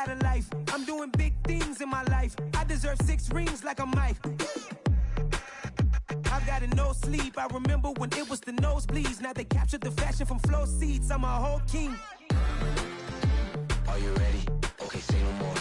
out of life. I'm doing big things in my life. I deserve 6 rings like a Mike. I've got no sleep. I remember when it was the nosebleeds. Now they captured the fashion from floor seats. I'm a whole king. Are you ready? Okay, say no more.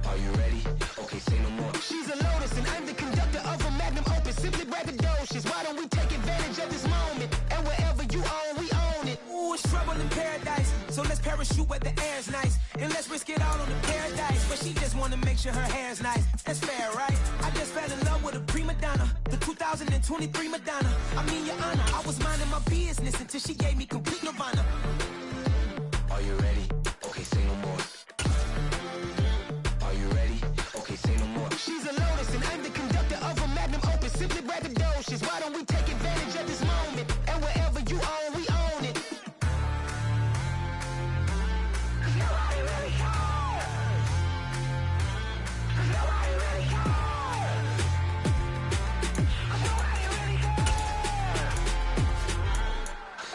Are you ready? Okay, say no more. She's a lotus and I'm the conductor of a magnum opus. Simply braggadocious. Why don't we take advantage of this moment? And wherever you own, we own it. Ooh, it's trouble in paradise. So let's parachute where the air's nice. And let's risk it all on the paradise. But she just wanna make sure her hair's nice. That's fair, right? I just fell in love with a prima donna. The 2023 Madonna. I mean, your honor, I was minding my business until she gave me complete nirvana. Are you ready? Okay, say no more. Are you ready? Okay, say no more. She's a lotus and I'm the conductor of a magnum opus. Simply braggadocious. Why don't we take advantage of this moment? And wherever you own, we own it. Nobody really cares. Nobody really cares. Nobody really cares.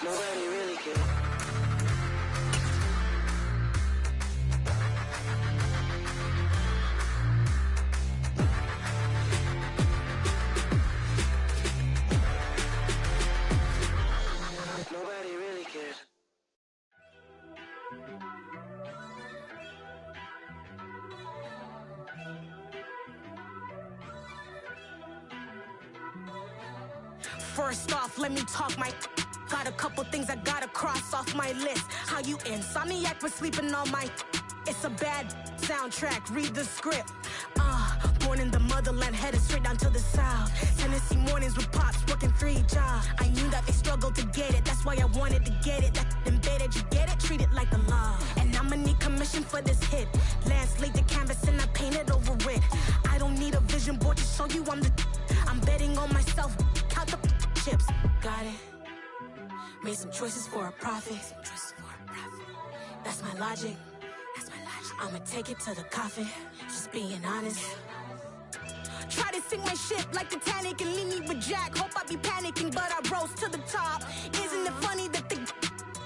Nobody really cares. Nobody really cares. First off, let me talk my. Got a couple things I gotta cross off my list. How you insomniac for sleeping on my. It's a bad soundtrack, read the script. Born in the motherland, headed straight down to the south. Tennessee mornings with pops, working 3 jobs. I knew that they struggled to get it, that's why I wanted to get it. That embedded, you get it, treat it like the law. And I'ma need commission for this hit. Lance laid the canvas and I painted over it. I don't need a vision board to show you I'm the. I'm betting on myself, count the chips. Got it. Made some choices for a profit. That's my logic. I'ma take it to the coffin. Just being honest. Try to sink my ship like Titanic and leave me with Jack. Hope I be panicking, but I rose to the top. Isn't it funny that the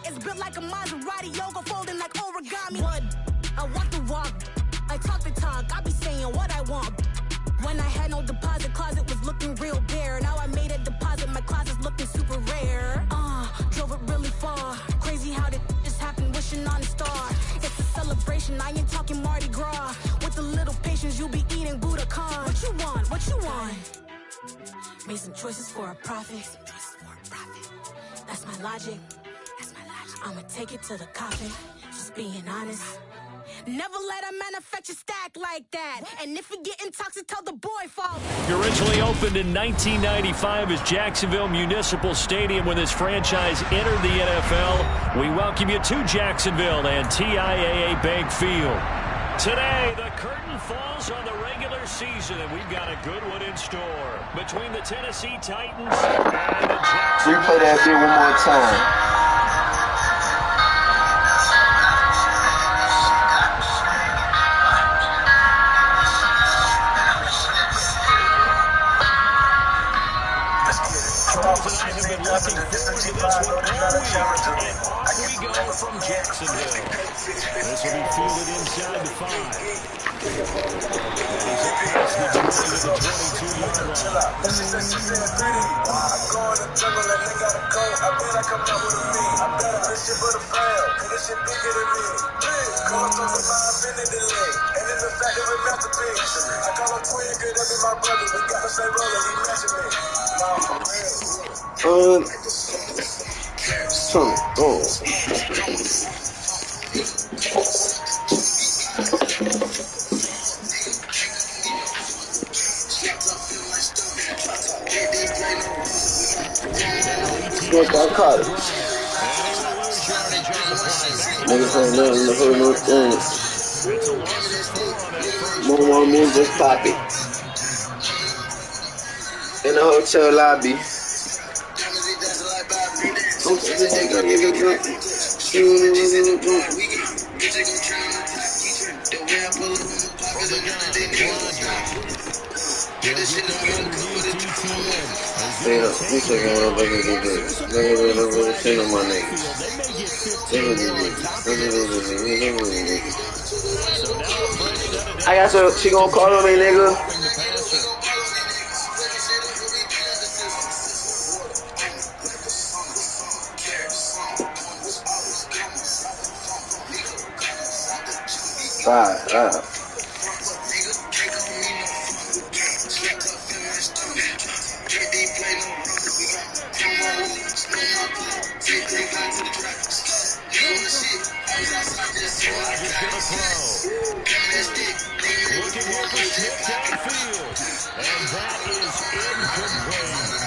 is built like a Maserati, yoga folding like origami? What? I walk the walk, I talk the talk. I be saying what I want. When I had no deposit, closet was looking real bare. Now I made a deposit, my closet's looking super rare. Drove it really far. Crazy how did this happen, wishing on a star. It's a celebration, I ain't talking Mardi Gras. With a little patience, you'll be eating Budokan. What you want? What you want? Made some choices for a profit. That's my logic. I'ma take it to the coffin. Just being honest. Never let a manufacture stack like that. And if it getting toxic, tell the boy fall. Originally opened in 1995 as Jacksonville Municipal Stadium when this franchise entered the NFL. We welcome you to Jacksonville and TIAA Bank Field. Today, the curtain falls on the regular season, and we've got a good one in store. Between the Tennessee Titans and the Jacksonville. Replay that shit one more time. Tonight have been looking forward to this one all week, and off we go from Jacksonville. This will be fielded inside the 5. He's up past the 20 to the 22-yard line. I go in the jungle and they gotta go. I bet I come out with a me. I bet this shit for the fam, cause this shit bigger than me. Call up on the mind, bending the leg. And in the fact of a masterpiece. I call him twin, good, that be my brother. We got the same roller, he matching me. Nah, for real. I caught it. Niggas ain't nothing to hurt no things. More moves, just pop it. In the hotel lobby. I got so she gonna call on me, nigga. Bye. Looking here for Smith downfield. And that is incomplete.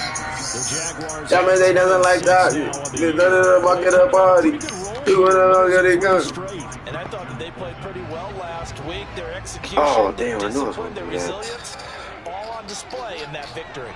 The Jaguars. That means they doesn't like that. They doesn't bucket up party. And I thought that they played pretty well last week. Their execution, oh, damn, their I knew it was discipline, their gonna do that. resilience, all on display in that victory.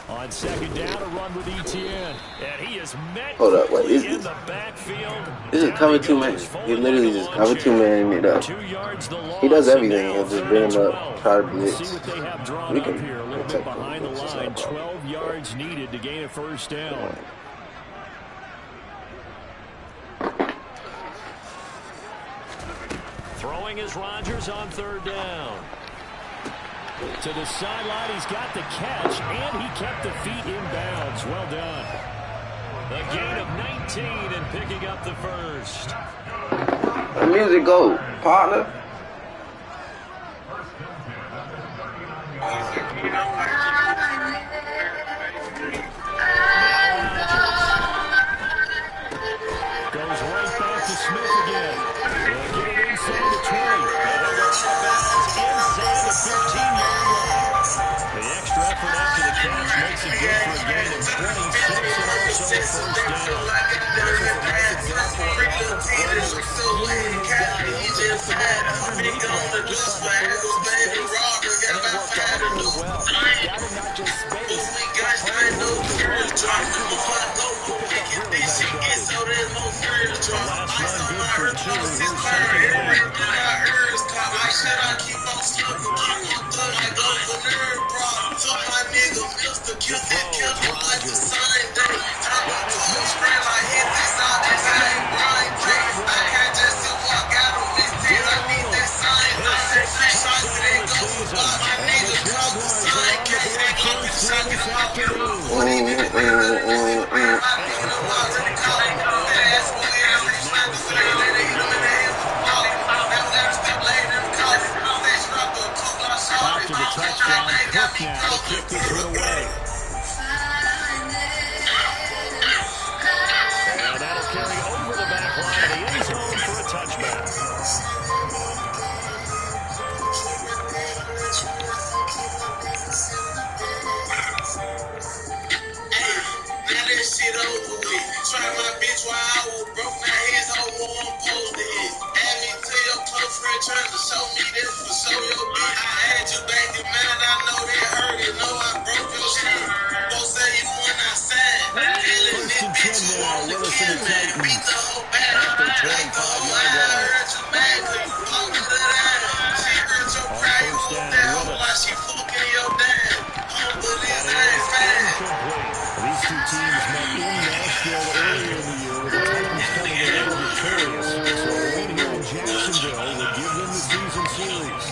On second down, a run with ETN. And he is met Hold up, wait, in the backfield. This is cover 2 man. He literally just cover 2 man it up. 2 yards the loss. He does everything. He'll just bring him up, try to blitz. See what they have drawn We up can here. A little bit protect behind the him. line. 12 yards needed to gain a first down. Throwing is Rodgers on third down. To the sideline, he's got the catch, and he kept the feet in bounds. Well done. A gain of 19 and picking up the first. The music go, partner. Goes right back to Smith again. They'll get it inside the 20. And they'll go out of bounds inside the 15-yard line. The extra effort after the catch makes it good for a gain of 26 and also a first down. This is a nice example of an offensive play that was stealing this guy open. Just had underneath him, just trying to find space, and it worked out really well. Got him not just space, but playing those throws, trying to move on, go for it, and this shit gets so there's no fear to try. Ice on my earth, no six fire, everything I heard is caught. I should I keep on smoking, keep on thugging, I go for nerve problem. Took my nigga, Mr. Kill me like the same day. Turn my toes straight like hit this out, this ain't Brian Gray. I can't just see what got on this team, I need that sign. Three shots and it goes for five. My nigga caught the sign, can't hang up and shot, get him out, get him. What he did, I need to watch it, call it. That's what we have, three shots to say, they hit him in the head. After the touchdown, Cook now to kick this one away. And that'll carry over the back line of the end zone for a touchback. Now that shit over with. Try my bitch while I was broke. Now his whole war I'm supposed to hit. Add me to your close friend trying to show me this for show your bitch. I had you back in mind. I know that hurt it. Know I broke your shit. Don't say you went outside. Feeling this bitch you want to kill me. Beat the whole battle. Like the whole line. I heard you mad cause you fucked with it out. She hurt your pride. You whooped that hoe like she fucking your dad. Humble this ass man. These two teams met in Nashville earlier in the year with the Titans coming away victorious. So a win here in Jacksonville would give them the season series.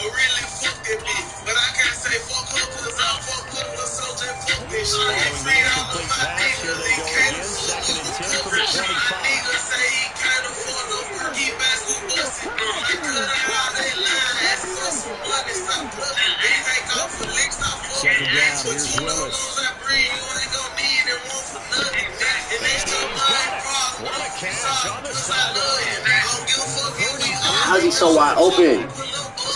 Really fucking me, but I can't say fuck her cause I'm fucked up, so just fuck this shit. I ain't free all of my niggas, he can't afford them. Coverage shit, my nigga say he can't afford them. He back with bustin', I cut out all they line, ask for some money, stop plugging. They take off for licks, I fuck Second with down, licks, but here's you know Willis. those I breathe, you ain't gon' need and want for nothing. And they still my problem, What a catch on the cause I love you. I don't give a fuck if we all How's he so wide open?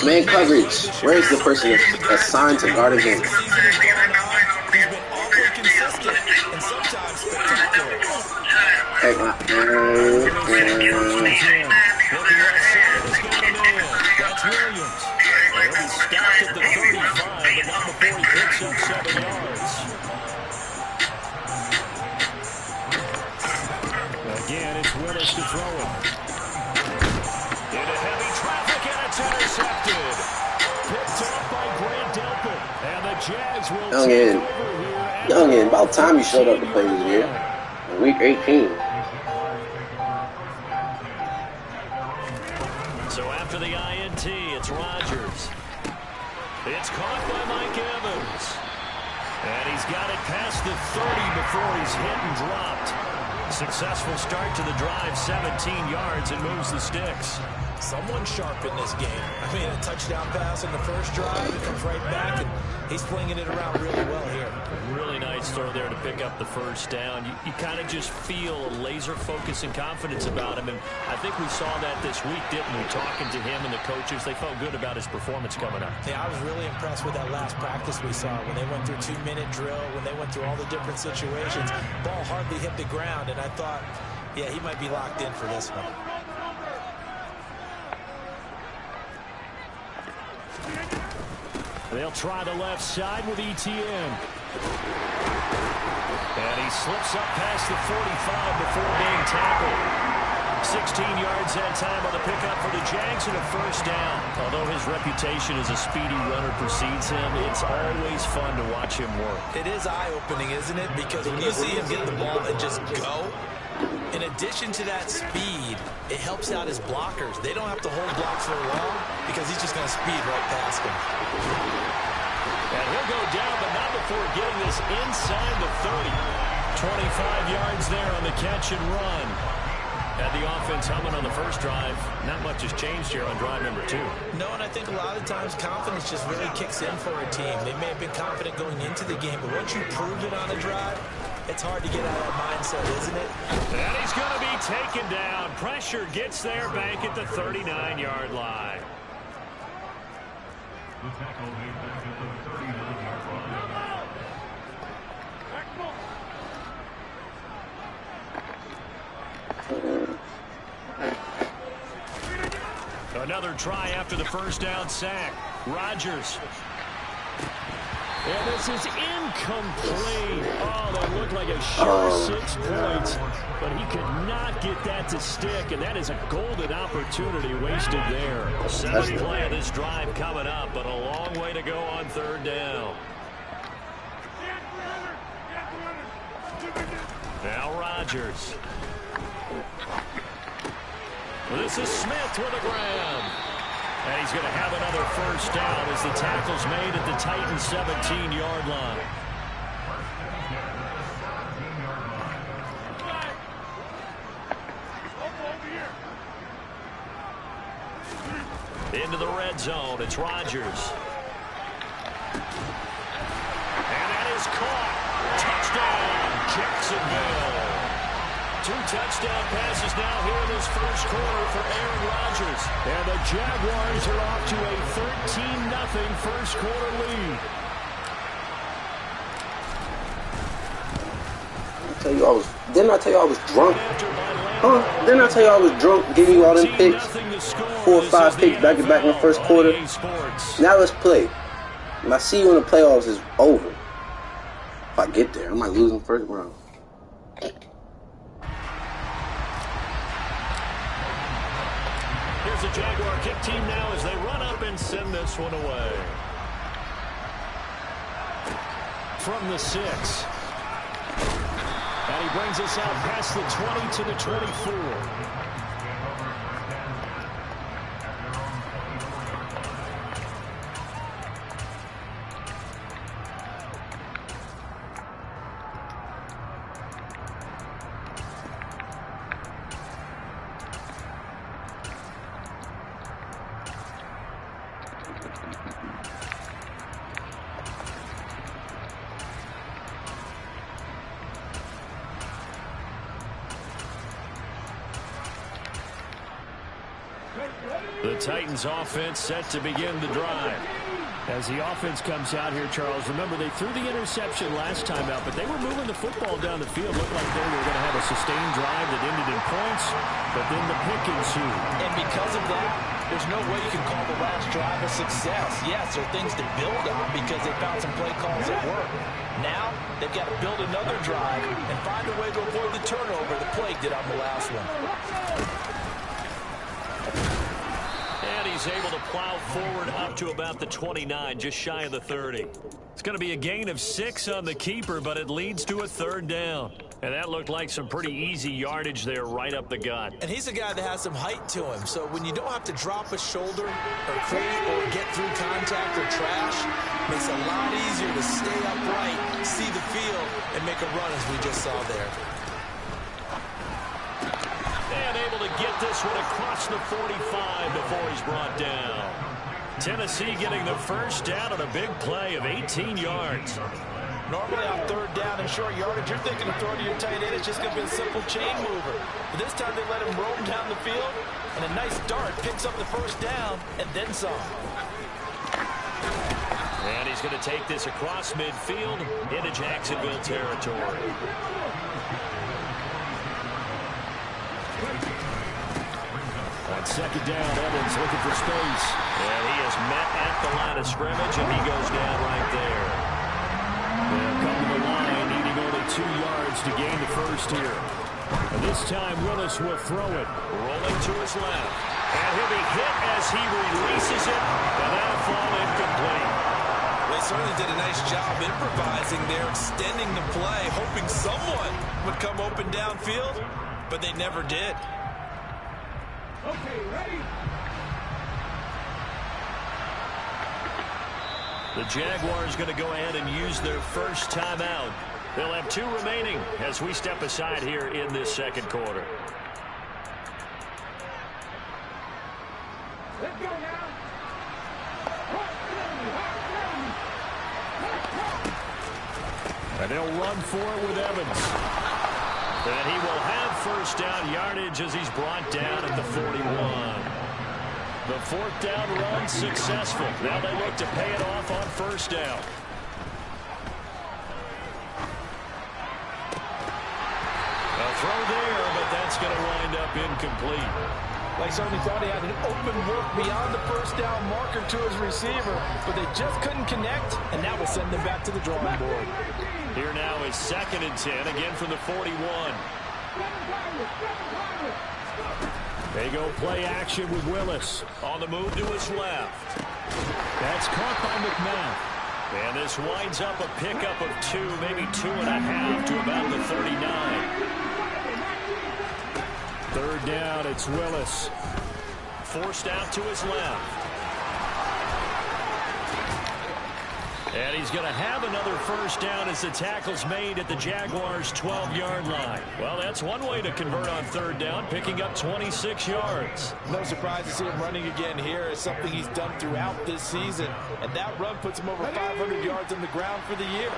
Man coverage. Where is the person assigned to guard against? He's been awfully consistent and sometimes spectacular. Heck, my. Looking outside, he's got a man. That's Williams. He'll be stopped at the 35, but not before he picks up 7 yards. Again, it's Willis to throw it. Into heavy traffic, and it's intercepted. Jazz will take over here. Youngin, about time you showed up to play this year. In week 18. So after the INT, it's Rodgers. It's caught by Mike Evans. And he's got it past the 30 before he's hit and dropped. Successful start to the drive, 17 yards, and moves the sticks. Someone sharp in this game. I mean, a touchdown pass in the first drive. He comes right back, and he's flinging it around really well here. Really nice throw there to pick up the first down. You kind of just feel a laser focus and confidence about him, and I think we saw that this week, didn't we? Talking to him and the coaches, they felt good about his performance coming up. Yeah, I was really impressed with that last practice we saw when they went through 2-minute drill, when they went through all the different situations. Ball hardly hit the ground, and I thought, yeah, he might be locked in for this one. They'll try the left side with ETN. And he slips up past the 45 before being tackled. 16 yards that time on the pickup for the Jags and a first down. Although his reputation as a speedy runner precedes him, it's always fun to watch him work. It is eye-opening, isn't it? Because when you see him get the ball and just go, in addition to that speed, it helps out his blockers. They don't have to hold blocks for long because he's just going to speed right past them. And he'll go down, but not before getting this inside the 30. 25 yards there on the catch and run. Had the offense humming on the first drive. Not much has changed here on drive number 2. No, and I think a lot of times confidence just really kicks in for a team. They may have been confident going into the game, but once you prove it on a drive, it's hard to get out of that mindset, isn't it? And he's going to be taken down. Pressure gets there back at the 39-yard line. The tackle made back at the 39-yard line. Another try after the first down sack. Rodgers. And this is incomplete. Oh, that looked like a sure 6 points. But he could not get that to stick, and that is a golden opportunity wasted there. 7th play of this drive coming up, but a long way to go on third down. Now Rodgers. This is Smith with a grab. And he's going to have another first down as the tackle's made at the Titans' 17-yard line. Into the red zone, it's Rodgers. And that is caught. Touchdown, Jacksonville. 2 touchdown passes now here in this first quarter for Aaron Rodgers. And the Jaguars are off to a 13-0 first quarter lead. Didn't I tell you I was drunk? Huh? Didn't I tell you I was drunk giving you all them picks? 4 or 5 picks back to back in the first quarter. Now let's play. If I see you in the playoffs, it's over. If I get there, I might lose in the first round. Here's the Jaguar kick team now as they run up and send this one away. From the 6. And he brings us out past the 20 to the 24. The Titans offense set to begin the drive. As the offense comes out here, Charles, remember they threw the interception last time out, but they were moving the football down the field. Looked like they were going to have a sustained drive that ended in points, but then the pick ensued. And because of that, there's no way you can call the last drive a success. Yes, there are things to build on because they found some play calls that work. Now, they've got to build another drive and find a way to avoid the turnover the Plague did on the last one. And he's able to plow forward up to about the 29, just shy of the 30. It's going to be a gain of 6 on the keeper, but it leads to a 3rd down. And that looked like some pretty easy yardage there right up the gut. And he's a guy that has some height to him. So when you don't have to drop a shoulder or create or get through contact or trash, it makes it a lot easier to stay upright, see the field, and make a run as we just saw there. And able to get this one across the 45 before he's brought down. Tennessee getting the 1st down on a big play of 18 yards. Normally on 3rd down and short yardage, you're thinking of throwing to your tight end. It's just going to be a simple chain mover. But this time they let him roam down the field, and a nice dart picks up the 1st down and then some. And he's going to take this across midfield into Jacksonville territory. On 2nd down, Evans looking for space. And he is met at the line of scrimmage, and he goes down right there. They'll come to the line, needing only 2 yards to gain the 1st here. And this time, Willis will throw it. Rolling to his left. And he'll be hit as he releases it. And that'll fall incomplete. They certainly did a nice job improvising there, extending the play, hoping someone would come open downfield, but they never did. Okay, ready? The Jaguars going to go ahead and use their 1st timeout. They'll have 2 remaining as we step aside here in this 2nd quarter. Let's go now. And they'll run for it with Evans. And he will have 1st down yardage as he's brought down at the 41. The 4th down run successful. Now they look to pay it off on 1st down. A throw there, but that's going to wind up incomplete. Like certainly thought he had an open look beyond the 1st down marker to his receiver, but they just couldn't connect, and that will send them back to the drawing board. Here now is 2nd and 10, again from the 41. They go play action with Willis. On the move to his left. That's caught by McMahon. And this winds up a pickup of 2, maybe 2.5 to about the 39. 3rd down, it's Willis. Forced out to his left. And he's going to have another 1st down as the tackle's made at the Jaguars' 12-yard line. Well, that's one way to convert on 3rd down, picking up 26 yards. No surprise to see him running again here. It's something he's done throughout this season. And that run puts him over 500 yards on the ground for the year.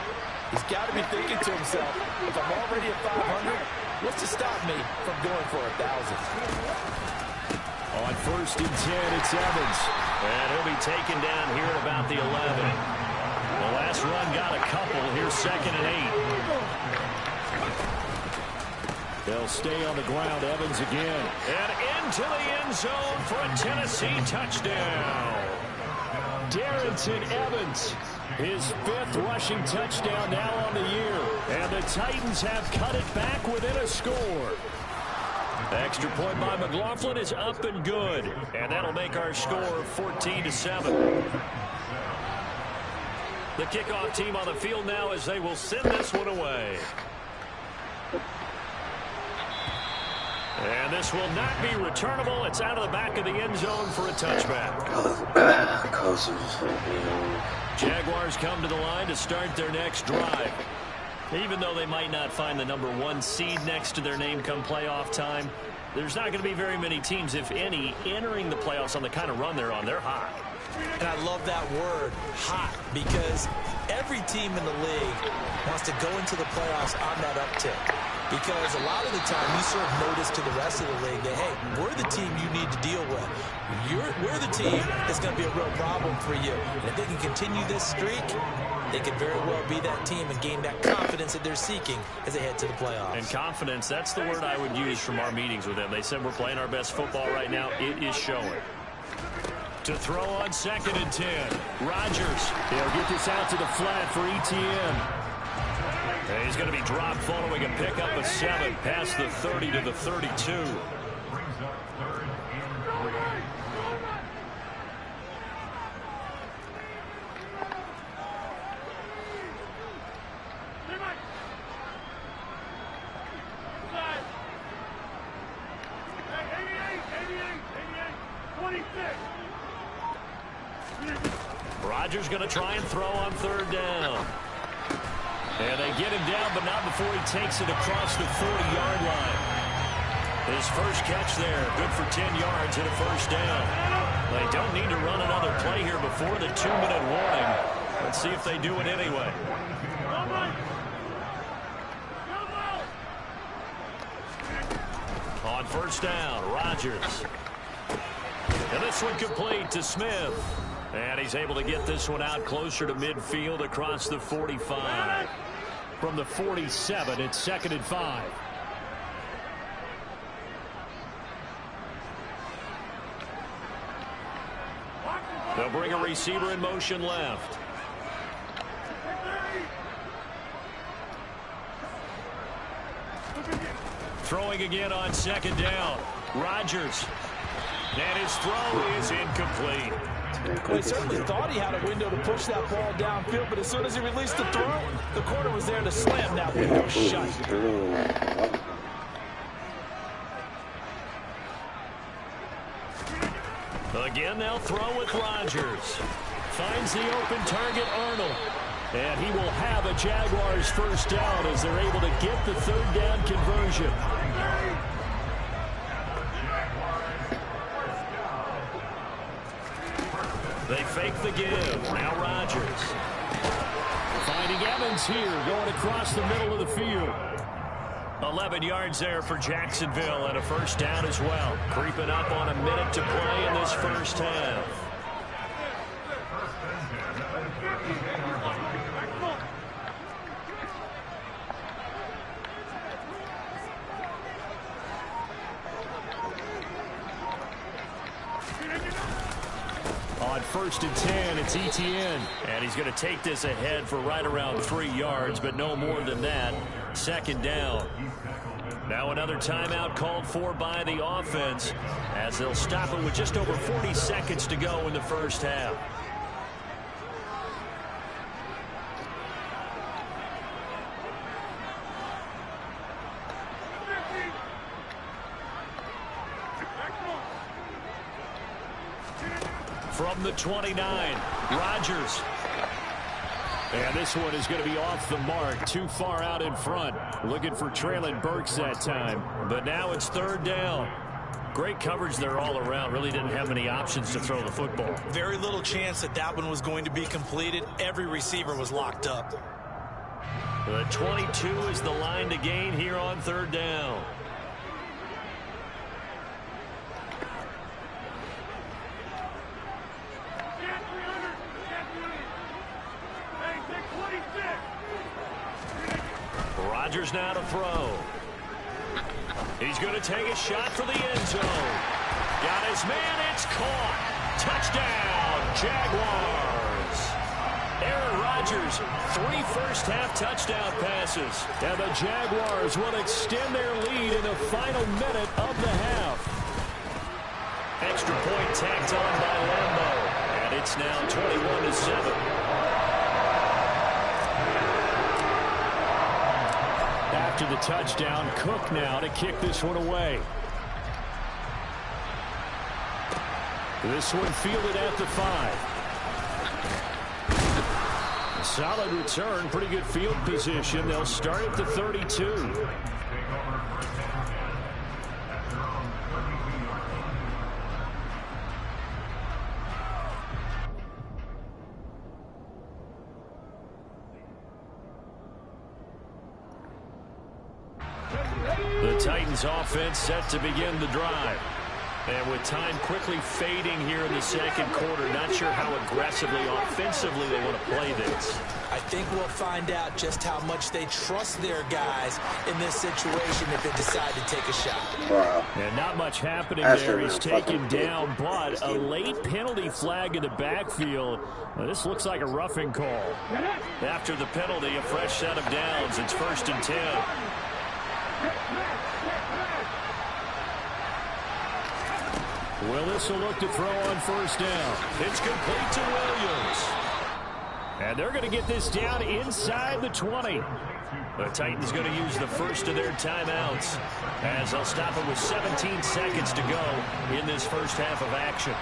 He's got to be thinking to himself, if I'm already at 500, what's to stop me from going for 1,000? On 1st and 10, it's Evans. And he'll be taken down here at about the 11. The last run got a couple. Here's 2nd and 8. They'll stay on the ground. Evans again. And into the end zone for a Tennessee touchdown. Darrington Evans, his 5th rushing touchdown now on the year. And the Titans have cut it back within a score. Extra point by McLaughlin is up and good. And that'll make our score 14-7. The kickoff team on the field now as they will send this one away. And this will not be returnable. It's out of the back of the end zone for a touchback. Jaguars come to the line to start their next drive. Even though they might not find the number 1 seed next to their name come playoff time, there's not going to be very many teams, if any, entering the playoffs on the kind of run they're on. They're hot. And I love that word, hot, because every team in the league wants to go into the playoffs on that uptick. Because a lot of the time you serve notice to the rest of the league that, hey, we're the team you need to deal with. We're the team that's going to be a real problem for you. And if they can continue this streak, they could very well be that team and gain that confidence that they're seeking as they head to the playoffs. And confidence, that's the word I would use from our meetings with them. They said we're playing our best football right now. It is showing. To throw on 2nd and 10. Rodgers. He'll get this out to the flat for ETN. And he's going to be dropped following a pickup of 7 past the 30 to the 32. Rodgers going to try and throw on third down. And they get him down, but not before he takes it across the 40-yard line. His first catch there, good for 10 yards and a first down. They don't need to run another play here before the 2-minute warning. Let's see if they do it anyway. On first down, Rodgers. And this one complete to Smith. And he's able to get this one out closer to midfield across the 45. From the 47, it's 2nd and 5. They'll bring a receiver in motion left. Throwing again on 2nd down. Rodgers. And his throw is incomplete. Well, he certainly thought he had a window to push that ball downfield, but as soon as he released the throw, the corner was there to slam that window shut. Again, they'll throw with Rodgers. Finds the open target, Arnold. And he will have a Jaguars first down as they're able to get the third down conversion. They fake the give. Now Rodgers. Finding Evans here, going across the middle of the field. 11 yards there for Jacksonville and a first down as well. Creeping up on a minute to play in this first half. On 1st and 10, it's Etienne. And he's going to take this ahead for right around 3 yards, but no more than that. 2nd down. Now another timeout called for by the offense as they'll stop it with just over 40 seconds to go in the first half. From the 29, Rodgers. And this one is going to be off the mark, too far out in front. Looking for Traylon Burks that time. But now it's 3rd down. Great coverage there all around. Really didn't have many options to throw the football. Very little chance that that one was going to be completed. Every receiver was locked up. The 22 is the line to gain here on 3rd down. Rodgers now to throw. He's going to take a shot for the end zone. Got his man. It's caught. Touchdown, Jaguars. Aaron Rodgers, 3 first-half touchdown passes. And the Jaguars will extend their lead in the final minute of the half. Extra point tacked on by Lambo. And it's now 21-7. After the touchdown, Cook now to kick this one away. This one fielded at the 5. A solid return, pretty good field position. They'll start at the 32. The Titans offense set to begin the drive. And with time quickly fading here in the 2nd quarter, not sure how aggressively, offensively they want to play this. I think we'll find out just how much they trust their guys in this situation if they decide to take a shot. Wow. And not much happening there. He's taken down, but a late penalty flag in the backfield. Well, this looks like a roughing call. After the penalty, a fresh set of downs. It's 1st and 10. Willis will look to throw on 1st down. It's complete to Williams. And they're going to get this down inside the 20. The Titans going to use the first of their timeouts as they'll stop it with 17 seconds to go in this first half of action.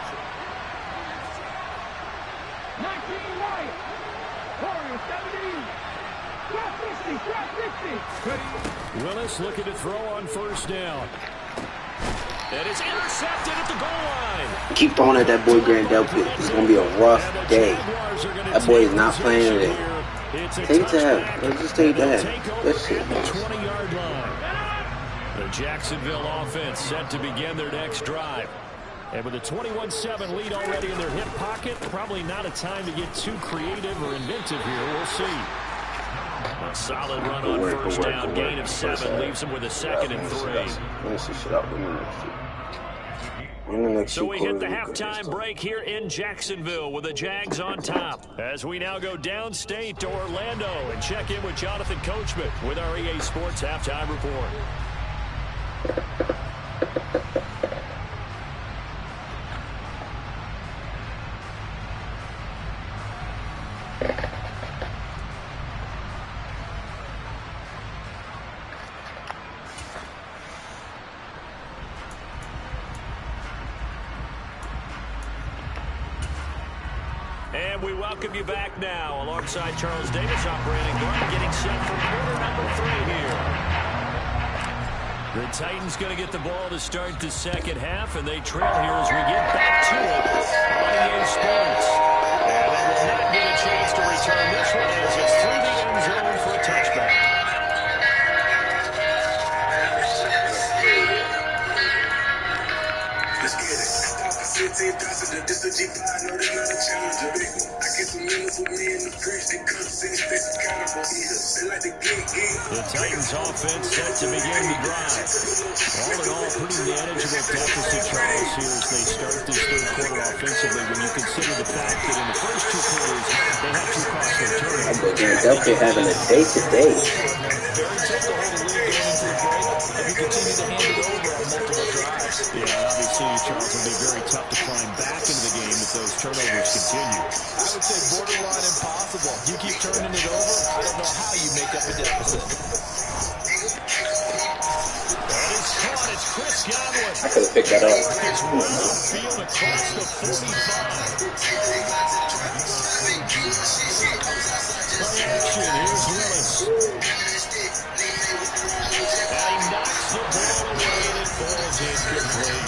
Willis looking to throw on first down. And it's intercepted at the goal line. Keep throwing at that boy Grant Delpit. It's going to be a rough day. That boy is not playing today. Take it to him. Let's just take it to him. That's shit. The 20-yard line. The Jacksonville offense set to begin their next drive. And with a 21-7 lead already in their hip pocket, probably not a time to get too creative or inventive here. We'll see. A solid run on first down. Gain of 7 leaves him with a 2nd and 3. So we hit the halftime break here in Jacksonville with the Jags on top. As we now go downstate to Orlando and check in with Jonathan Coachman with our EA Sports Halftime Report. And we welcome you back now alongside Charles Davis, operating guard, getting set for quarter number 3 here. The Titans going to get the ball to start the second half, and they trail here as we get back to it on EA Sports. And they will not get a chance to return this one as it's through the end zone for a touchback. Let's get it. 15,000, this a G5, no, this not a challenge, a big one. I get some minutes with me in the fridge, they come see these faces accountable. They like the game. The Titans offense set to begin the drive. All in all, pretty manageable deficit, Charles, here as they start this third quarter offensively when you consider the fact that in the first 2 quarters, they had 2 costly turnovers. They're having a day-to-day. Very tough to hold a lead going into the break if you continue to hand it over on multiple drives. Yeah, obviously, Charles, it'll be very tough to climb back into the game if those turnovers continue. I would say borderline impossible. You keep turning it over, I don't know how you make up a deficit. And it's caught. It's Chris Godwin. I could have picked that up. It's one upfield across the 45. Play action. Here's Willis. And he knocks the ball away and it falls incomplete.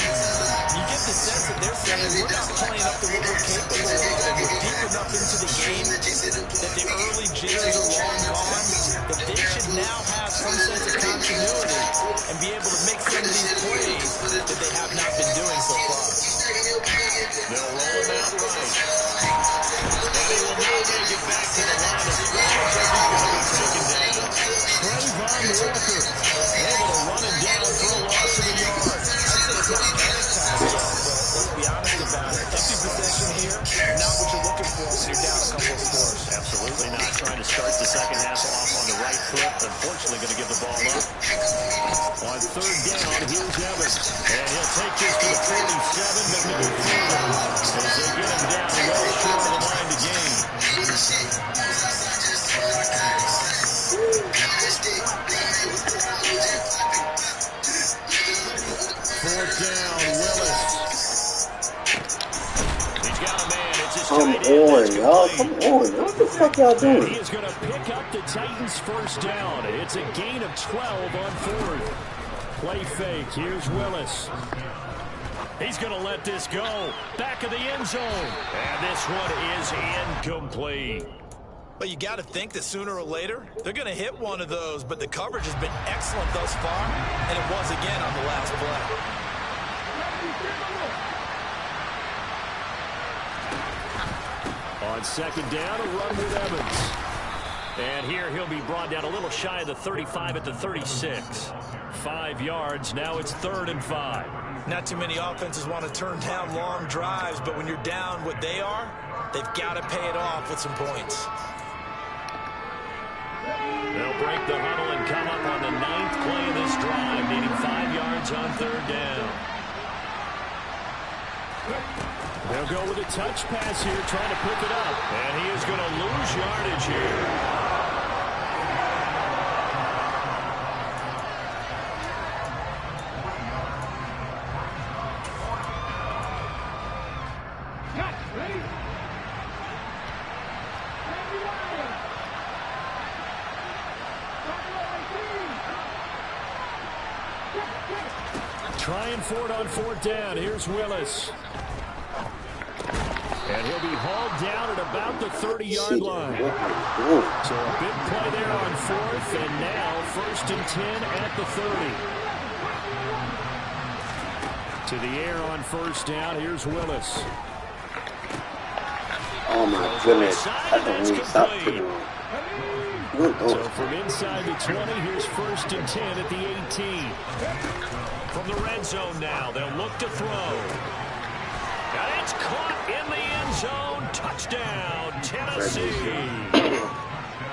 You get the sense that they're saying we're not playing up to what we're capable of, and we're deep enough into the game that the early jitters are long gone, that they should now have some sense of continuity and be able to make some of these plays that they have not been doing so far. They'll roll him out right. And he will not make it back to the line of scrimmage as he's going to be taken down. Trayvon Walker able to run him down for a loss of a yard. I'd say it's not panic time yet, but let's be honest about it. Empty possession here, not what you're looking for when you're down a couple of scores. Absolutely not. Trying to start the second half off on the right foot. Unfortunately, going to give the ball up. On third down, here's Evans. And he'll take this to the 47, but no further. As they get him down, well short of the line to gain. Fourth down, Willis. He's got a man. It's his Come tight end. on, y'all. Come on. What the fuck y'all And doing? he is going to pick up the Titans' first down. It's a gain of 12 on 4th. Play fake. Here's Willis. He's going to let this go. Back of the end zone. And this one is incomplete. But you got to think that sooner or later, they're going to hit one of those, but the coverage has been excellent thus far, and it was again on the last play. On second down, a run with Evans. And here he'll be brought down a little shy of the 35 at the 36. 5 yards. Now it's 3rd and 5. Not too many offenses want to turn down long drives, but when you're down what they are, they've got to pay it off with some points. They'll break the huddle and come up on the 9th play of this drive, needing 5 yards on 3rd down. They'll go with a touch pass here, trying to pick it up. And he is going to lose yardage here. playing for it on 4th down. Here's Willis. And he'll be hauled down at about the 30-yard line. So a big play there on 4th, and now 1st and 10 at the 30. To the air on 1st down. Here's Willis. Oh my goodness. I don't need to stop picking on. So from inside the 20, here's 1st and 10 at the 18. From the red zone now, they'll look to throw. And it's caught in the end zone. Touchdown, Tennessee.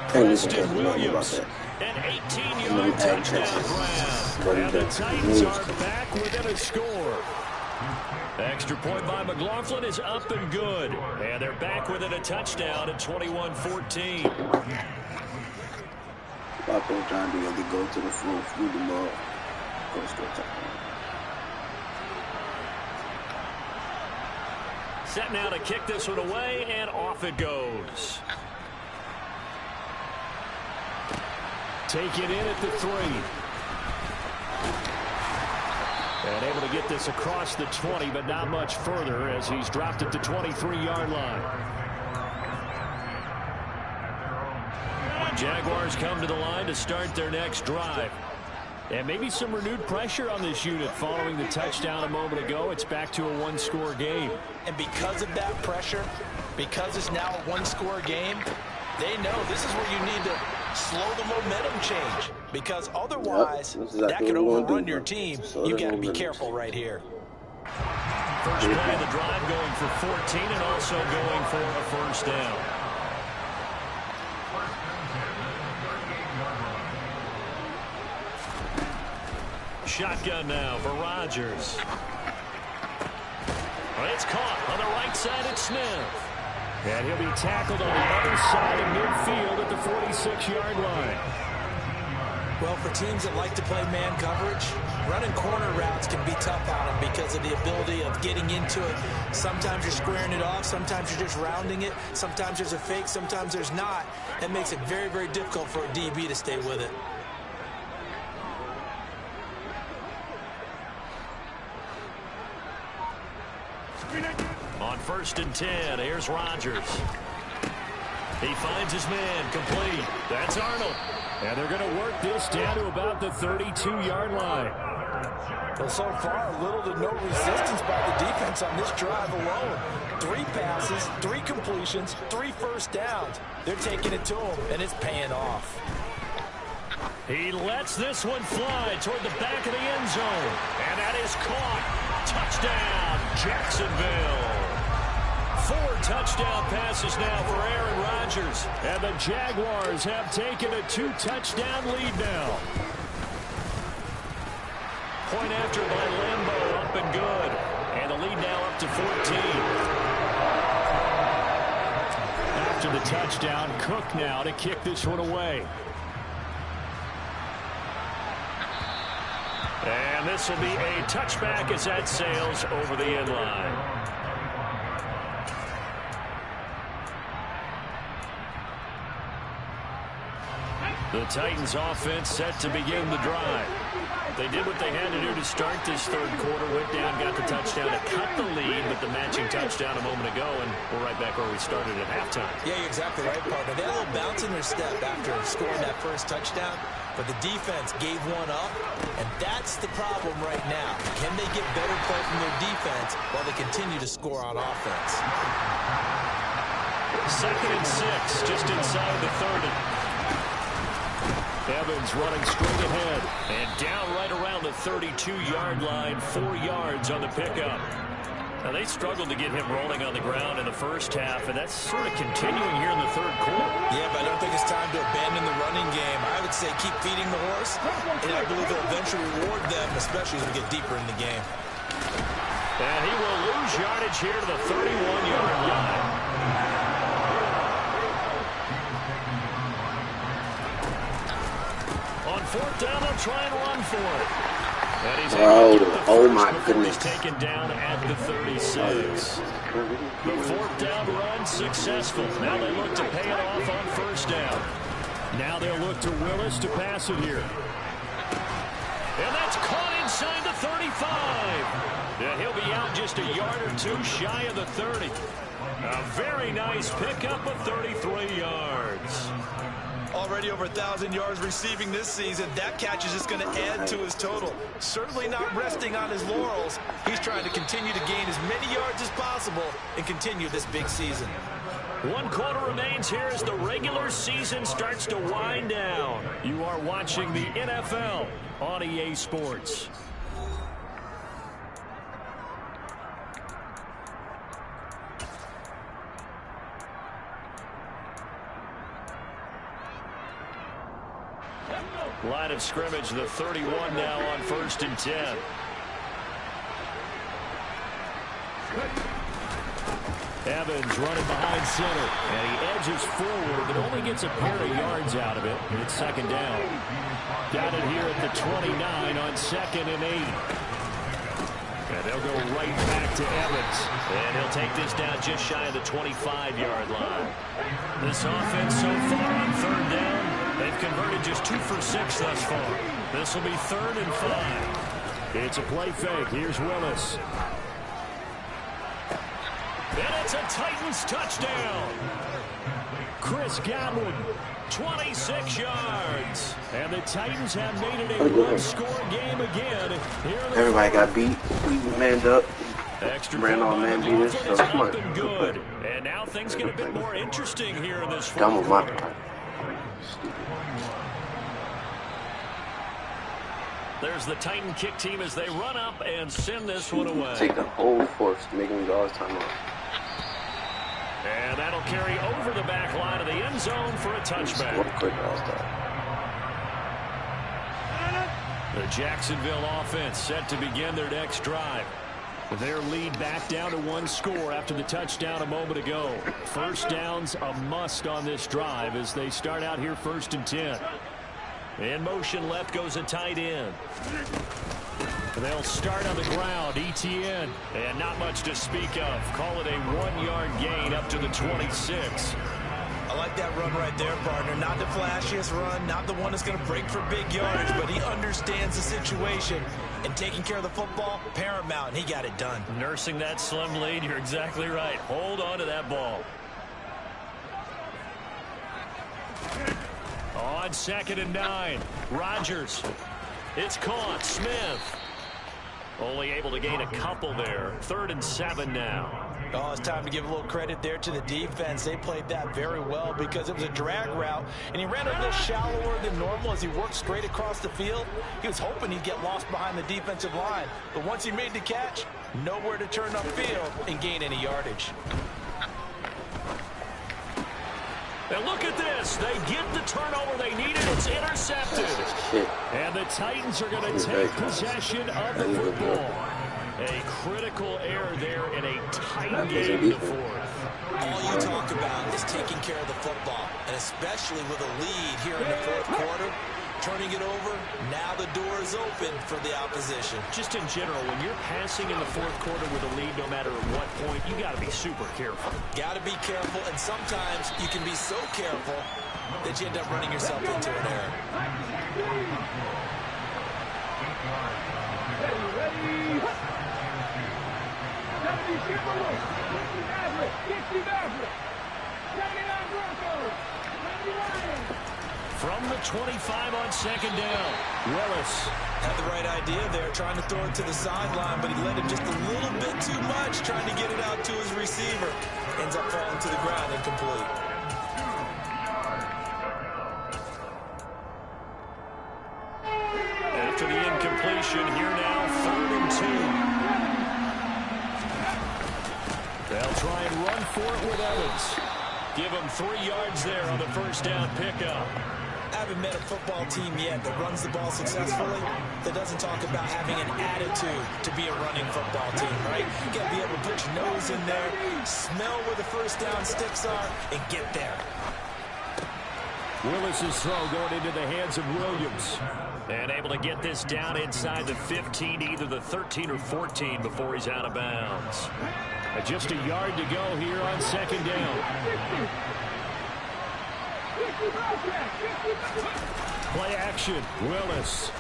Preston Williams, an 18-yard touchdown grab. And the Titans are back within a score. Extra point by McLaughlin is up and good. And they're back within a touchdown at 21-14. Papo trying to go to the floor, through the ball. Go straight to Set now to kick this one away, and off it goes. Take it in at the 3. And able to get this across the 20, but not much further as he's dropped at the 23-yard line. Jaguars come to the line to start their next drive. And maybe some renewed pressure on this unit following the touchdown a moment ago. It's back to a 1-score game. And because of that pressure, because it's now a 1-score game, they know this is where you need to slow the momentum change. Because otherwise, that could overrun your team. You got to be careful right here. First play of the drive going for 14 and also going for a 1st down. Shotgun now for Rodgers. Well, it's caught on the right side at Smith. And he'll be tackled on the other side of midfield at the 46-yard line. Well, for teams that like to play man coverage, running corner routes can be tough on them because of the ability of getting into it. Sometimes you're squaring it off. Sometimes you're just rounding it. Sometimes there's a fake. Sometimes there's not. That makes it very, very difficult for a DB to stay with it. On 1st and 10, here's Rodgers. He finds his man, complete. That's Arnold. And they're going to work this down to about the 32-yard line. Well, so far, little to no resistance by the defense on this drive alone. 3 passes, 3 completions, 3 first downs. They're taking it to him, and it's paying off. He lets this one fly toward the back of the end zone. And that is caught. Touchdown, Jacksonville. 4 touchdown passes now for Aaron Rodgers. And the Jaguars have taken a 2-touchdown lead now. Point after by Lambeau, up and good. And the lead now up to 14. After the touchdown, Cook now to kick this one away. And this will be a touchback as that sails over the end line. The Titans offense set to begin the drive. They did what they had to do to start this 3rd quarter. Went down, got the touchdown to cut the lead with the matching touchdown a moment ago, and we're right back where we started at halftime. Yeah, you're exactly right, partner. They had a little bounce in their step after scoring that first touchdown, but the defense gave one up, and that's the problem right now. Can they get better play from their defense while they continue to score on offense? 2nd and 6, just inside the 30. Evans running straight ahead and down right around the 32-yard line, 4 yards on the pickup. Now, they struggled to get him rolling on the ground in the first half, and that's sort of continuing here in the 3rd quarter. Yeah, but I don't think it's time to abandon the running game. I would say keep feeding the horse, and I believe they'll eventually reward them, especially as we get deeper in the game. And he will lose yardage here to the 31-yard line. On 4th down, they'll try and run for it. And he's able to get the oh my before goodness. he's taken down at the 36. The 4th down run successful. Now they look to pay it off on 1st down. Now they'll look to Willis to pass it here. And that's caught inside the 35. Yeah, he'll be out just a yard or two shy of the 30. A very nice pickup of 33 yards. Already over 1,000 yards receiving this season. That catch is just going to add to his total. Certainly not resting on his laurels. He's trying to continue to gain as many yards as possible and continue this big season. 1 quarter remains here as the regular season starts to wind down. You are watching the NFL on EA Sports. Line of scrimmage, the 31 now on 1st and 10. Evans running behind center, and he edges forward, but only gets a pair of yards out of it. It's 2nd down. Got it here at the 29 on 2nd and 8. And they'll go right back to Evans. And he'll take this down just shy of the 25-yard line. This offense so far on 3rd down, they've converted just 2 for 6 thus far. This will be 3rd and 5. It's a play fake. Here's Willis. And it's a Titans touchdown. Chris Godwin, 26 yards. And the Titans have made it a one-score game again. Everybody got beat. We manned up. Extra ran on man beaters. So come on. Good. And now things get a bit more interesting here in this Dumb with my quarter. There's the Titan kick team as they run up and send this one away. Take the whole force to make them go all the time off. And that'll carry over the back line of the end zone for a touchback. The Jacksonville offense set to begin their next drive. Their lead back down to 1 score after the touchdown a moment ago. 1st down's a must on this drive as they start out here 1st and 10. In motion left goes a tight end. They'll start on the ground, ETN. And not much to speak of. Call it a 1-yard gain up to the 26. I like that run right there, partner. Not the flashiest run, not the one that's going to break for big yardage, but he understands the situation. And taking care of the football, paramount, and he got it done. Nursing that slim lead, you're exactly right. Hold on to that ball. On 2nd and 9, Rodgers. It's caught. Smith. Only able to gain a couple there. 3rd and 7 now. Oh, it's time to give a little credit there to the defense. They played that very well because it was a drag route, and he ran a little shallower than normal as he worked straight across the field. He was hoping he'd get lost behind the defensive line, but once he made the catch, nowhere to turn upfield and gain any yardage. And look at this. They get the turnover they needed. It's intercepted. And the Titans are going to take possession of the football. A critical error there in a tight game in the 4th. All you talk about is taking care of the football, and especially with a lead here in the 4th quarter. Turning it over, now the door is open for the opposition. Just in general, when you're passing in the 4th quarter with a lead, no matter at what point, you got to be super careful. Got to be careful, and sometimes you can be so careful that you end up running yourself into an error. From the 25 on 2nd down, Willis. Had the right idea there, trying to throw it to the sideline, but he led him just a little bit too much, trying to get it out to his receiver. Ends up falling to the ground incomplete. After the incompletion, here now, 3rd and 2. They'll try and run for it with Evans. Give him 3 yards there on the 1st down pickup. I haven't met a football team yet that runs the ball successfully that doesn't talk about having an attitude to be a running football team, right? You got to be able to put your nose in there, smell where the 1st down sticks are, and get there. Willis's throw going into the hands of Williams. And able to get this down inside the 15, either the 13 or 14 before he's out of bounds. Just a yard to go here on 2nd down. Play action, Willis.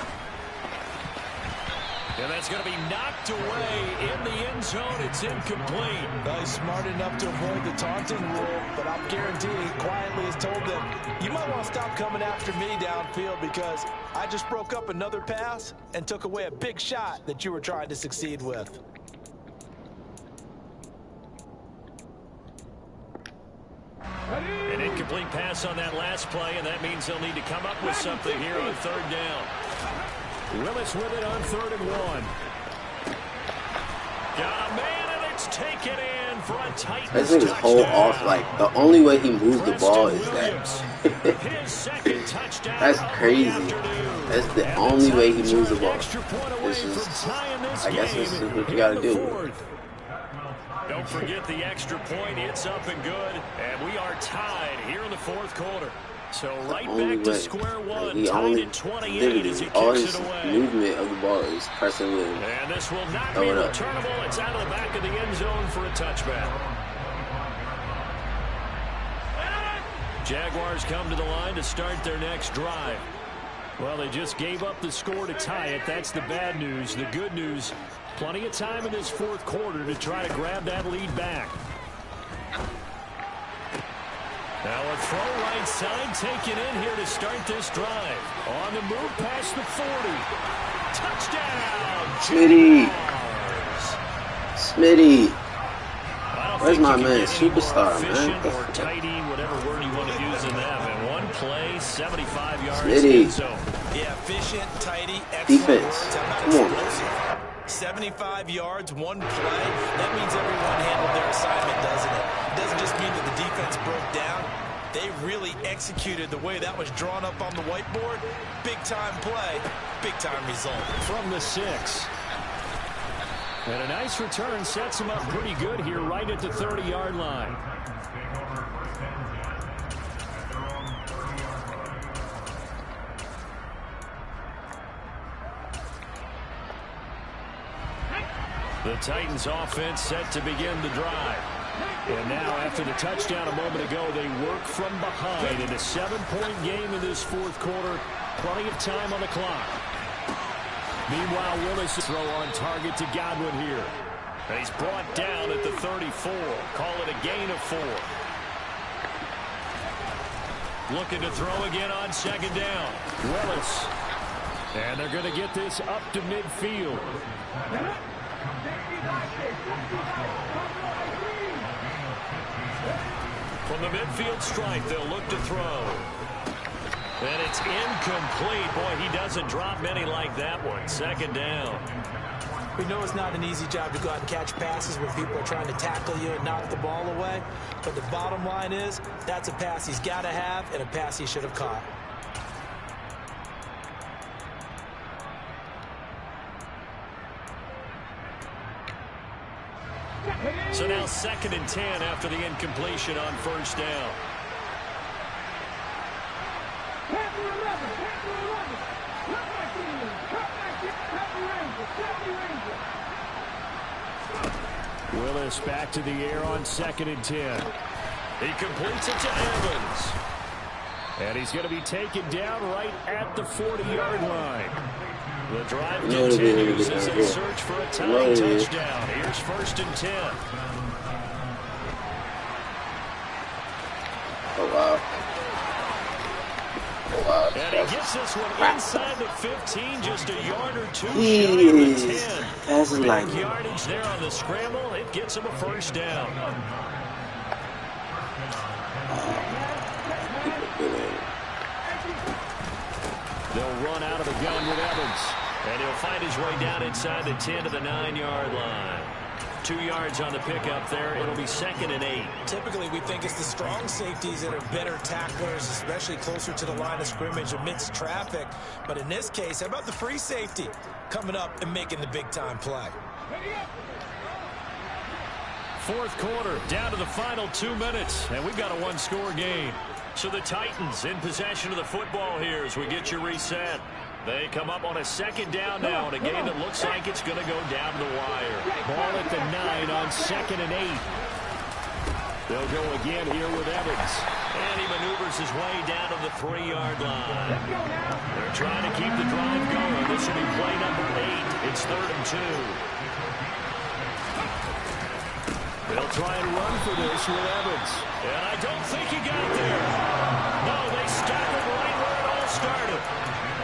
And that's going to be knocked away in the end zone. It's incomplete. Well, he's smart enough to avoid the taunting rule, but I'm guaranteeing he quietly has told them, you might want to stop coming after me downfield because I just broke up another pass and took away a big shot that you were trying to succeed with. An incomplete pass on that last play, and that means they'll need to come up with something here on third down. Willis with it on 3rd and 1. Got a man, and it's taken in for a Titans touchdown. This thing's whole off. Like, the only way he moved the ball is that. His second touchdown. That's crazy. That's the only way he moves the ball. This is, I guess this is what you gotta do. Don't forget the extra point. It's up and good. And we are tied here in the 4th quarter. So right back to square one. Tied at 28 as he kicks it away. Movement of the ball is pressing with. And this will not be returnable. It's out of the back of the end zone for a touchback. Jaguars come to the line to start their next drive. Well, they just gave up the score to tie it. That's the bad news. The good news, plenty of time in this 4th quarter to try to grab that lead back. Now a throw right side taken in here to start this drive. On the move past the 40. Touchdown! Smitty! Smitty! Where's my man? Superstar, man. Or tidy, whatever word you want to use in that. And one play, 75 yards. Smitty. Yeah, efficient, tidy, excellent. Defense. Come on. 75 yards, one play. That means everyone handled their assignment, doesn't it? It doesn't just mean that the defense broke down. They really executed the way that was drawn up on the whiteboard. Big-time play, big-time result. From the 6. And a nice return sets him up pretty good here right at the 30-yard line. The Titans offense set to begin the drive. And now after the touchdown a moment ago, they work from behind in a 7-point game in this 4th quarter. Plenty of time on the clock. Meanwhile, Willis throw on target to Godwin here. And he's brought down at the 34. Call it a gain of 4. Looking to throw again on 2nd down. Willis. And they're going to get this up to midfield. From the midfield stripe, they'll look to throw. And it's incomplete. Boy, he doesn't drop many like that one. 2nd down. We know it's not an easy job to go out and catch passes when people are trying to tackle you and knock the ball away. But the bottom line is, that's a pass he's got to have and a pass he should have caught. So now 2nd and 10 after the incompletion on 1st down. Willis back to the air on 2nd and 10. He completes it to Evans. And he's going to be taken down right at the 40-yard line. The drive continues as they search for a tying touchdown. Here's 1st and 10. Oh, wow. Oh, wow. And he gets this one inside the 15, just a yard or 2 shy of the 10. That's like Big yardage there on the scramble. It gets him a 1st down. They'll run out of the gun with Evans. And he'll find his way down inside the 10 to the 9-yard line. 2 yards on the pickup there. It'll be 2nd and 8. Typically, we think it's the strong safeties that are better tacklers, especially closer to the line of scrimmage amidst traffic. But in this case, how about the free safety coming up and making the big-time play? 4th quarter, down to the final 2 minutes, and we've got a 1-score game. So the Titans in possession of the football here as we get you reset. They come up on a 2nd down now in a game that looks like it's going to go down the wire. Ball at the 9 on 2nd and 8. They'll go again here with Evans. And he maneuvers his way down to the 3-yard line. They're trying to keep the drive going. This will be play number 8. It's 3rd and 2. They'll try and run for this with Evans. And I don't think he got there. No, they stop it right where it all started.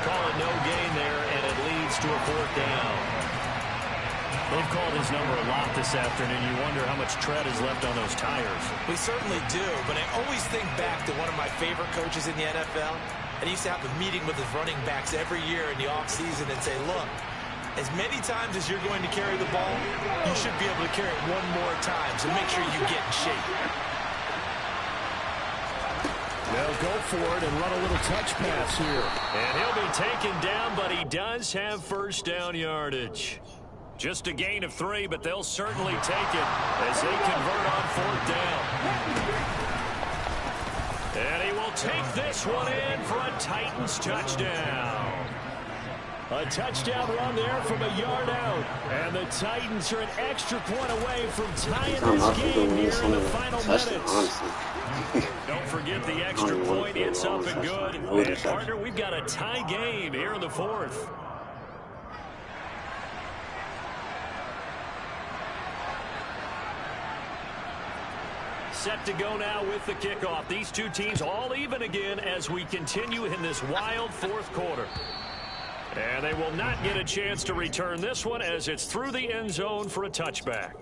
Call it no gain there, and it leads to a 4th down. They've called his number a lot this afternoon. You wonder how much tread is left on those tires. We certainly do, but I always think back to one of my favorite coaches in the NFL. And he used to have a meeting with his running backs every year in the offseason and say, look, as many times as you're going to carry the ball, you should be able to carry it one more time, so make sure you get in shape. They'll go for it and run a little touch pass here. And he'll be taken down, but he does have first down yardage. Just a gain of 3, but they'll certainly take it as they convert on 4th down. And he will take this one in for a Titans touchdown. A touchdown run there from a yard out. And the Titans are an extra point away from tying this game here in the final minutes. Don't forget the extra point. It's up and good. And, partner, we've got a tie game here in the 4th. Set to go now with the kickoff. These two teams all even again as we continue in this wild 4th quarter. And they will not get a chance to return this one as it's through the end zone for a touchback.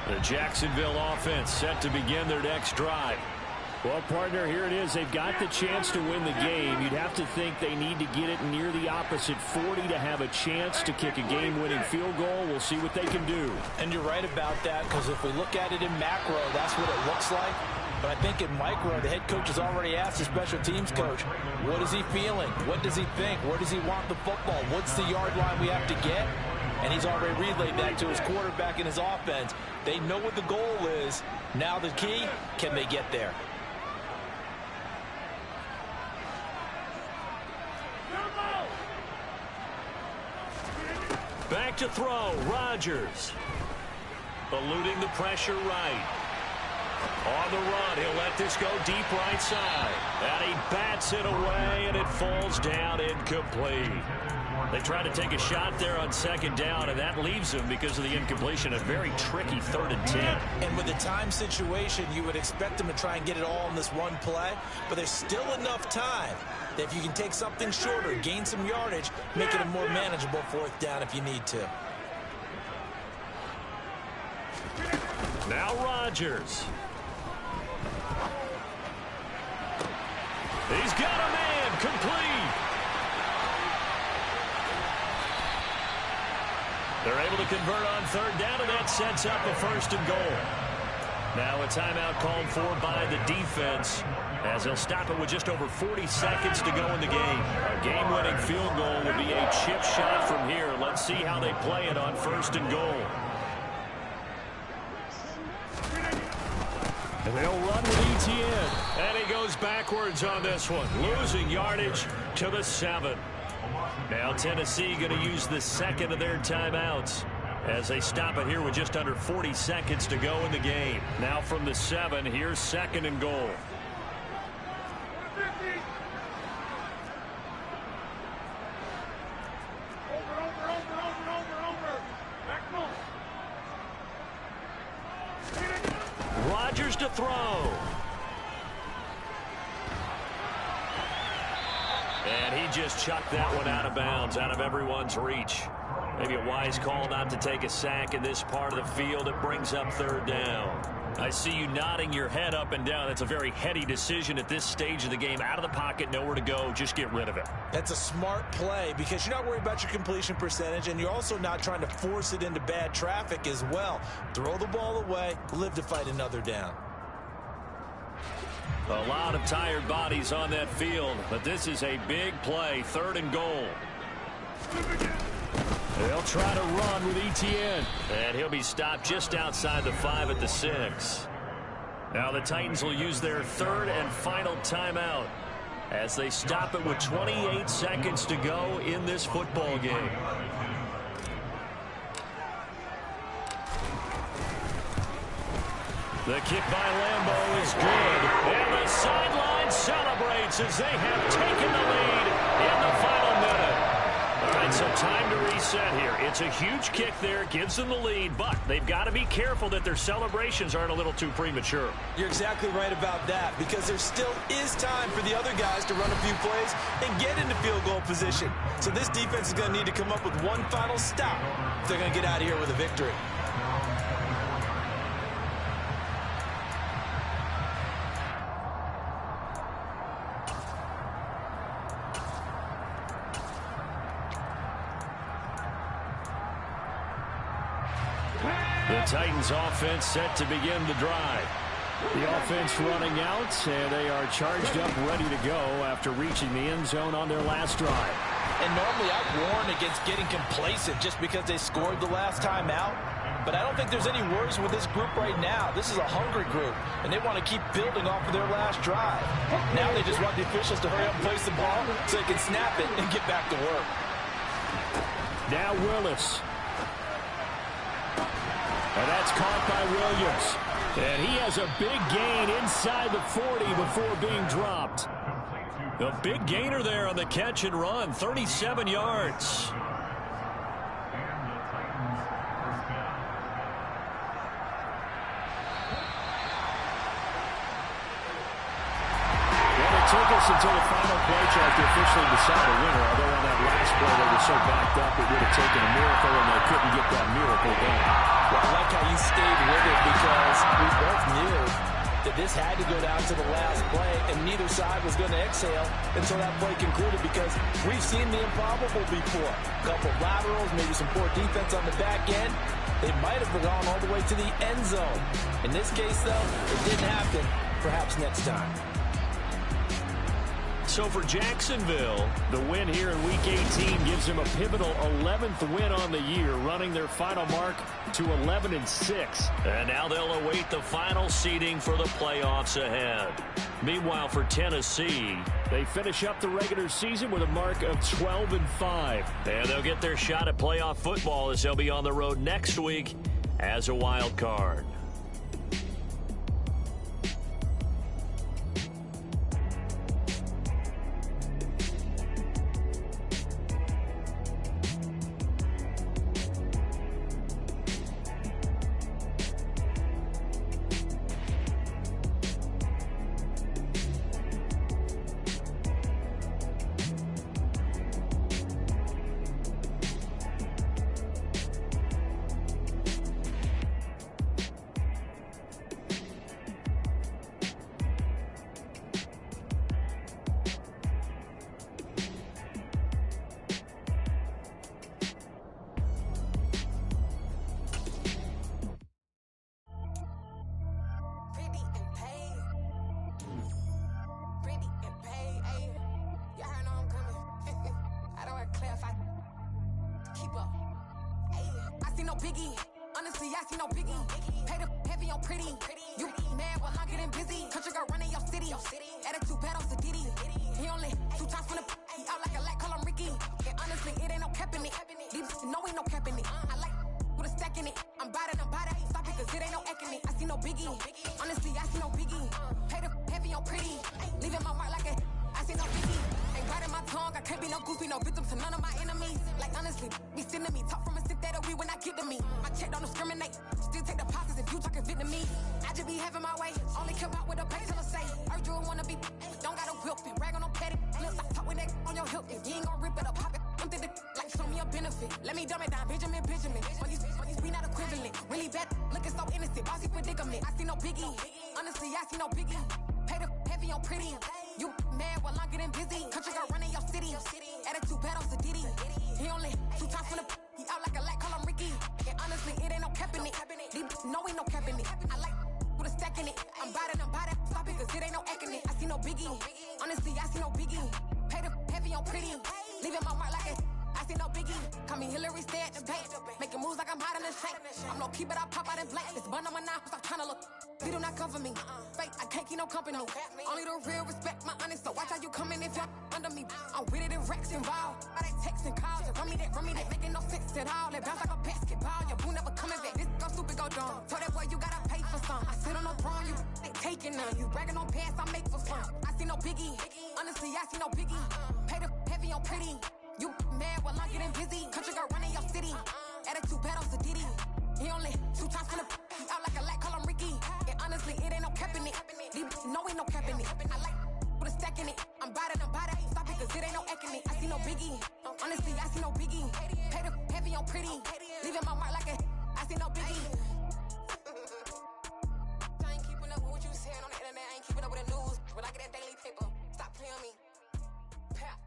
The Jacksonville offense set to begin their next drive. Well, partner, here it is. They've got the chance to win the game. You'd have to think they need to get it near the opposite 40 to have a chance to kick a game-winning field goal. We'll see what they can do. And you're right about that, because if we look at it in macro, that's what it looks like. But I think in micro, the head coach has already asked the special teams coach, what is he feeling? What does he think? Where does he want the football? What's the yard line we have to get? And he's already relayed that to his quarterback and his offense. They know what the goal is. Now the key, can they get there? Back to throw, Rodgers. Eluding the pressure right. On the run, he'll let this go deep right side. And he bats it away, and it falls down incomplete. They try to take a shot there on 2nd down, and that leaves them because of the incompletion. A very tricky 3rd and 10. And with the time situation, you would expect them to try and get it all in this one play. But there's still enough time that if you can take something shorter, gain some yardage, make it a more manageable 4th down if you need to. Now Rodgers. He's got a man, complete. They're able to convert on 3rd down, and that sets up a 1st and goal. Now a timeout called for by the defense as they'll stop it with just over 40 seconds to go in the game. A game-winning field goal would be a chip shot from here. Let's see how they play it on 1st and goal. And they'll run with Etienne. And he goes backwards on this one, losing yardage to the 7. Now Tennessee going to use the 2nd of their timeouts as they stop it here with just under 40 seconds to go in the game. Now from the 7, here's 2nd and goal. Rodgers to throw. And he just chucked that one out of bounds, out of everyone's reach. Maybe a wise call not to take a sack in this part of the field. It brings up 3rd down. I see you nodding your head up and down. That's a very heady decision at this stage of the game. Out of the pocket, nowhere to go. Just get rid of it. That's a smart play because you're not worried about your completion percentage, and you're also not trying to force it into bad traffic as well. Throw the ball away, live to fight another down. A lot of tired bodies on that field, but this is a big play. 3rd and goal. They'll try to run with Etienne. And he'll be stopped just outside the 5 at the 6. Now the Titans will use their 3rd and final timeout as they stop it with 28 seconds to go in this football game. The kick by Lambeau is good. And the sideline celebrates as they have taken the lead in the final minute. All right, so time to reset here. It's a huge kick there, gives them the lead, but they've got to be careful that their celebrations aren't a little too premature. You're exactly right about that, because there still is time for the other guys to run a few plays and get into field goal position. So this defense is going to need to come up with one final stop if they're going to get out of here with a victory. The Titans offense set to begin the drive. The offense running out, and they are charged up, ready to go after reaching the end zone on their last drive. And normally I warn against getting complacent just because they scored the last time out. But I don't think there's any worries with this group right now. This is a hungry group, and they want to keep building off of their last drive. Now they just want the officials to hurry up and place the ball so they can snap it and get back to work. Now Willis. And that's caught by Williams. And he has a big gain inside the 40 before being dropped. A big gainer there on the catch and run, 37 yards. Took us until the final play chart to officially decide a winner, although on that last play they were so backed up it would have taken a miracle, and they couldn't get that miracle done. Well, I like how you stayed with it, because we both knew that this had to go down to the last play, and neither side was going to exhale until that play concluded, because we've seen the improbable before. A couple laterals, maybe some poor defense on the back end. They might have gone all the way to the end zone. In this case, though, it didn't happen. Perhaps next time. So for Jacksonville, the win here in Week 18 gives them a pivotal 11th win on the year, running their final mark to 11-6. And now they'll await the final seeding for the playoffs ahead. Meanwhile, for Tennessee, they finish up the regular season with a mark of 12-5. And they'll get their shot at playoff football as they'll be on the road next week as a wild card. Biggie, honestly, I see no biggie. Pay the heavy on pretty. You mad while I'm getting busy. Country girl running your city. Attitude bad on Sadiddy. He only 2 times from the he out like a light, call him Ricky. And honestly, it ain't no cap in it. These know ain't no cap in it. I like with a stack in it. I'm bad, ain't stop it, cause it ain't no acting it. I see no biggie. Honestly, I see no biggie. Pay the heavy on pretty. Leaving my mark like a I see no biggie. Ain't biting my tongue, I can't be no goofy, no victim to none of my enemies. Like honestly, be sending me talk from a sit that we when I get to me. My check don't discriminate, still take deposits if you talking Vietnamese. I just be having my way, only come out with a pay till I say. Urge you wanna be, don't got a whip, rag on no petty. Look, I talk with that on your hip, if you ain't gon' rip it up, pop it. I'm thinking like show me a benefit. Let me dumb it down, Benjamin. For you we not equivalent. Really bad, looking so innocent, bossy predicament. I see no biggie, honestly, I see no biggie. Pay the heavy on pretty. You mad while I'm getting busy. Country girl running your city. Attitude bad on Sadiddy. He only 2 times from the he out like a light, call him Ricky. And honestly, it ain't no cap in it. These know ain't no cap in it. I like with a stack in it. I'm bad, stop it, cause it ain't no acting it. I see no biggie. Honestly, I see no biggie. Pay the heavy on pretty. Leaving my mark like a I see no biggie. Call me Hillary, stay at the bank. Making moves like I'm hiding in the shank. I'm low key, but I pop out in blank. This bun on my knife, stop trying to look. They do not cover me. Fake, I can't keep no company. Only the real respect my honest. So watch how you come in if you're under me. I'm with it and Rex involved. I they texting calls. Just run me that. Making no sense at all. They bounce like a basketball. Your boo never coming back. This go stupid, go dumb. Told that boy you gotta pay for some. I sit on no taking none. You bragging on pants, I make for fun. I see no biggie. Honestly, I see no biggie. Pay the heavy on pretty. You mad while I'm getting busy. Country girl running your city. Attitude bad on Diddy. He only 2 times from the out like a light, call him Ricky. And honestly, it ain't no cap in it. No, ain't no cap in it. I like with a stack in it. I'm bad it. Stop it, cause it ain't no acting it. I see no biggie. Honestly, I see no biggie. Pay the heavy on pretty. Leaving my mark like a. I see no biggie. I ain't keeping up with what you saying on the internet. I ain't keeping up with the news. When I get that daily paper, stop playing me. Pap.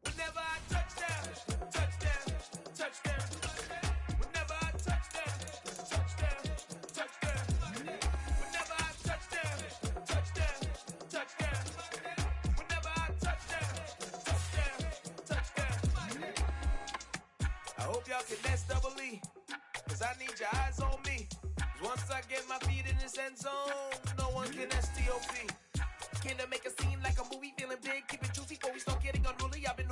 Whenever I touch down. Whenever I touch down. Whenever I touch down. Whenever I touch down. I hope y'all can nest double E, cause I need your eyes on me. Once I get my feet in this end zone, no one can STOP. Can to make a scene like a movie, feeling big, keep it juicy before we start getting unruly. I've been